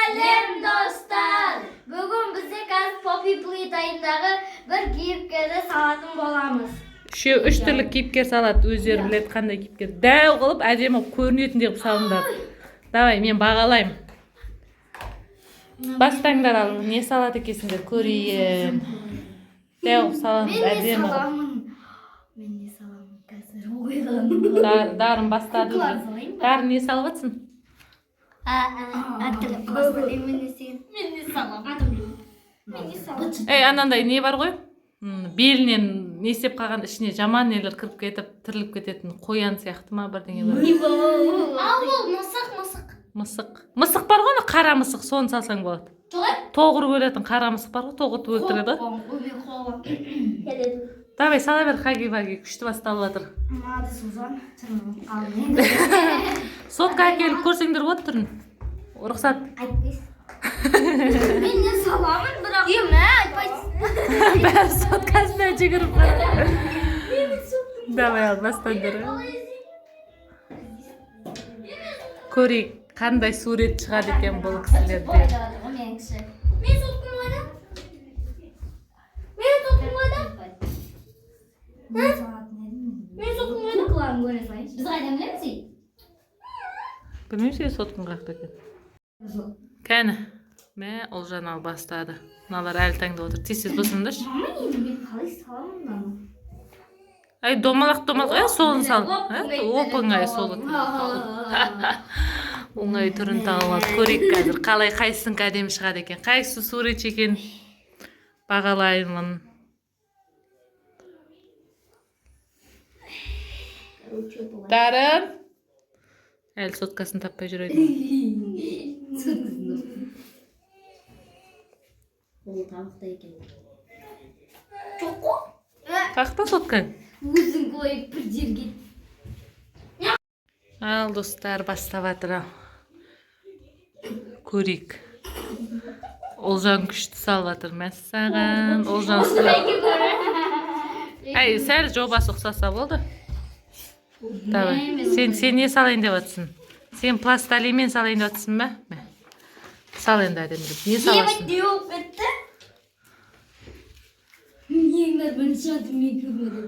Сәлем достар! Бүгін бізде қазір Poppy Playtime'дағы бір кейіпкерді салатын боламыз. Үш түрлі кейіпкер салады, өздері біледі қандай кейіпкер. Дәу қылып, әдемі көрінетіндей қылып салыңдар. Давай, мен бағалаймын. Бастаңдар ал, не салады екенсіңдер көрейін. Дәу саламыз, әдемі. Мен не саламын қазір ойланып. Дарын бастады. Дарын не салып жатсың? Мен не саламын. Ей, анандай не бар ғой? Белінен не істеп қалған ішіне жаман нелер кіріп кетіп, тіріліп кететін қоян сияқты ма бірдеңе бар. Ал ол мысық. Мысық бар ғой, қара мысық, соны салсаң болады. Тоғырып өлетін қара мысық бар ғой, тоғытып өлтіреді. Давай, сала бер, хаги-ваги, күшті басталып жатыр. Сотқа әкеліп көрсеңдер болады түрін. Рұқсат. Мен не саламын, бірақ айтпайсың. Бәрі соткасына жүгіріп қара. Давай ал, бастаңдар. Көрейік, қандай сурет шығады екен бұл кісілерде. Мен соткым қайда? Мен соткым қайда? Біз қайдан білеміз? Білмеймін сен соткың қақта екен. Кәні, мә, Олжан ал бастады. Мыналар әлі таңда отыр. Тез-тез босаңдаршы. Мама, енді мен қалай саламын да? Ай, домалақ, солын сал. Оп-оңай солы. Оңай түрін тауып алды. Көрейік қазір. Қалай қайсың әдемі шығады екен. Қайсы сурет екен. Бағалаймын. Дарын. Әлі соткасын таппай жүреді. Ол тауықта екен. Жоқ қой? Қақта соткаң? Өзің қойып бір жерге. Ал, достар, бастап жатыр. Көрейік. Олжан күшті салып жатыр. Мәссаған. Олжан сурет. Әй, сәл жобасы ұқсаса болды. Давай. Сен не салайын деп жатсың? Сен пластилинмен салайын деп жатсың ба? Сал енді әдемі. Не саласың? Не болып кетті? Еңдер бірінші атым мен көрмедім.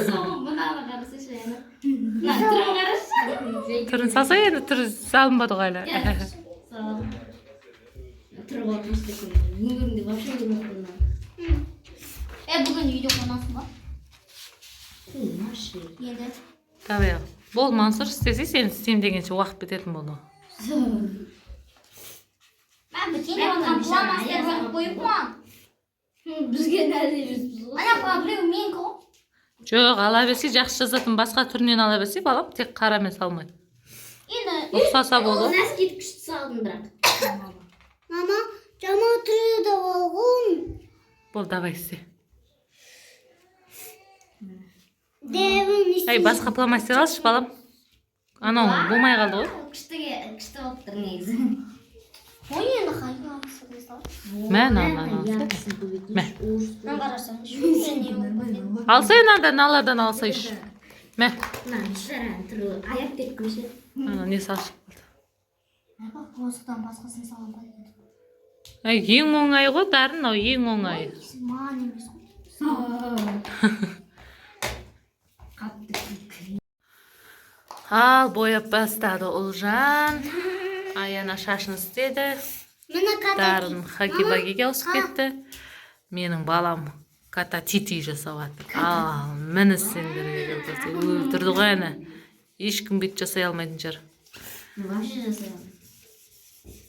Соғым мұнағы қарысы шайына. Түрін қарашы. Түрін салса енді түрі салынбады ғой әлі. Түрі қорқынышты көрмедім. Өмірімде вообще көрмедім. Бүгін үйде қонасың ба? Енді. Давай ал. Бол, Мансұр, істесе сен істейм дегенше уақыт бітетін болды. Мен біткен қампыламастар бағып қойып ма? Бізге нәрде жүрсіз ғой. Ана біреу мен қой. Жоқ, ала берсе жақсы жазатын басқа түрінен ала берсе балам, тек қарамен салмайды. Ұқсаса болды. Нәскет күшті салдым бірақ. Мама, жама түрі де болғым. Бол, давай істе. Әй, басқа фломастер алшы, балам. Анау болмай қалды ғой. Күшті болып тұр негізі. Ой, енді қайғы алысыдай сал. Мә. Мен қарасаң, Алсай наладан алсайшы. Мә. Аяқ тек көше. Не салшы болды. Осыдан басқасын салам қойды. Ең оңай ғой, Дарын, ең оңай. Маған емес қой. Ал, бояп бастады Олжан. Аяна шашын істеді. Дарын хаги-багиге ауысып кетті. Менің балам ката тити жасап жатыр. Ал, міні сендерге келді. Өлтірді ғой әні. Ешкім бет жасай алмайтын жар. Вообще жасай алмайтын.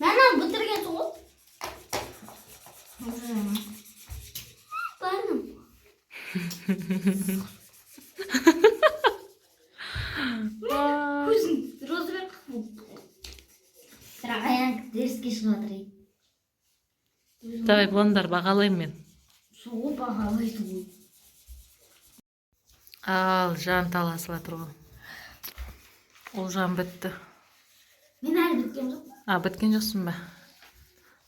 Мен бітірген соң ғой. Барым. Көзін розыбер қылып. Бірақ аяқ деріске шығатыр ей. Давай, бұландар, бағалайым мен. Соғы бағалайды ғой. Ал, жан таласып жатыр ғой. Ол жан бітті. Мен әлі біткен жоқ. Біткен жоқсың ба?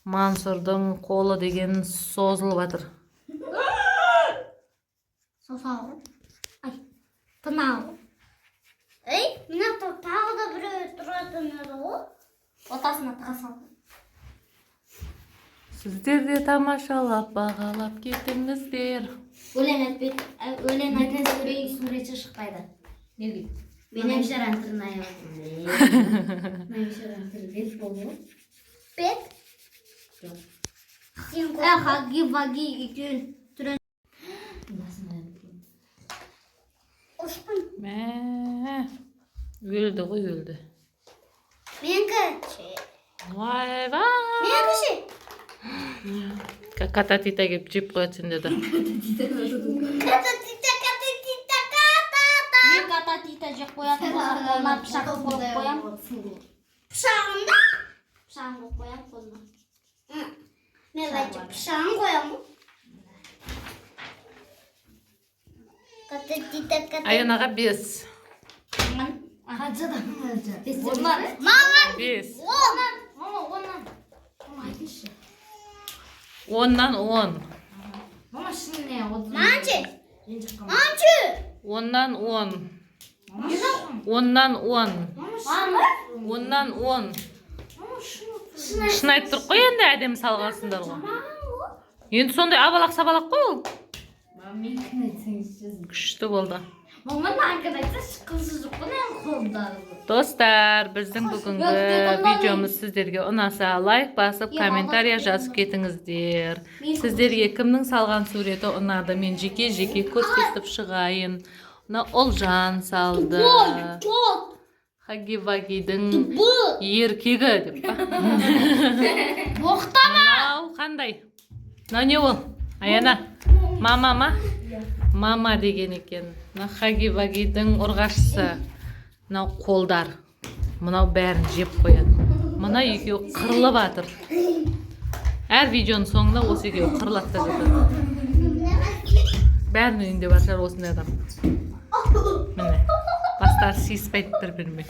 Мансұрдың қолы деген созылып жатыр. Сосағы. Ай, тынағы. Мына тағы да біреу тұратын еді ғой. Отасына тыға салды. Сіздер де тамашалап, бағалап кетіңіздер. Өлең айтпай суретші шықпайды. Неге? Мен әмшаран түрін аяғым. Әмшаран түрі бет болды. Бет? Хаги, ваги, екеуін түрін. Мә, өлді ғой, өлді. Менкі. Вай-вай. Менкі. Ката-тита кеп жеп қоятсың деді. Мен ката-тита жеп қоятын болсам, қолына пышақ қойып қоям. Пышағында? Пышағын қойып қоям қолына. Мен айтып пышағын қоямын. Ката-тита. Аянаға 5. Қаншадан? Маған 5. Оннан. Айтыңызшы. 10-нан 10. Мама шынымен Манчы. 10-нан 10. 10-нан 10. 10-нан 10. Шын айтып тұр қой енді әдемі салғансыңдар ғой. Енді сондай абалақ-сабалақ қой ол. Күшті болды. Маман ақын айтса шыққысы жоқ қой қолдары. Достар, біздің бүгінгі видеомыз сіздерге ұнаса, лайк басып, комментария жазып кетіңіздер. Сіздерге кімнің салған суреті ұнады, мен жеке-жеке көрсетіп шығайын. Мына Олжан салды. Хаги-вагидің еркегі деп па. Мынау қандай? Мынау не ол? Аяна, мама ма? Мама деген екен. Мына Хаги-вагидің ұрғашысы. Мынау қолдар. Мынау бәрін жеп қояды. Мына екеуі қырылып жатыр. Әр видеоның соңында осы екеуі қырылады да жатады. Бәрінің үйінде бар шығар осындай адам. Міне, бастары сыйыспайды бір-бірімен.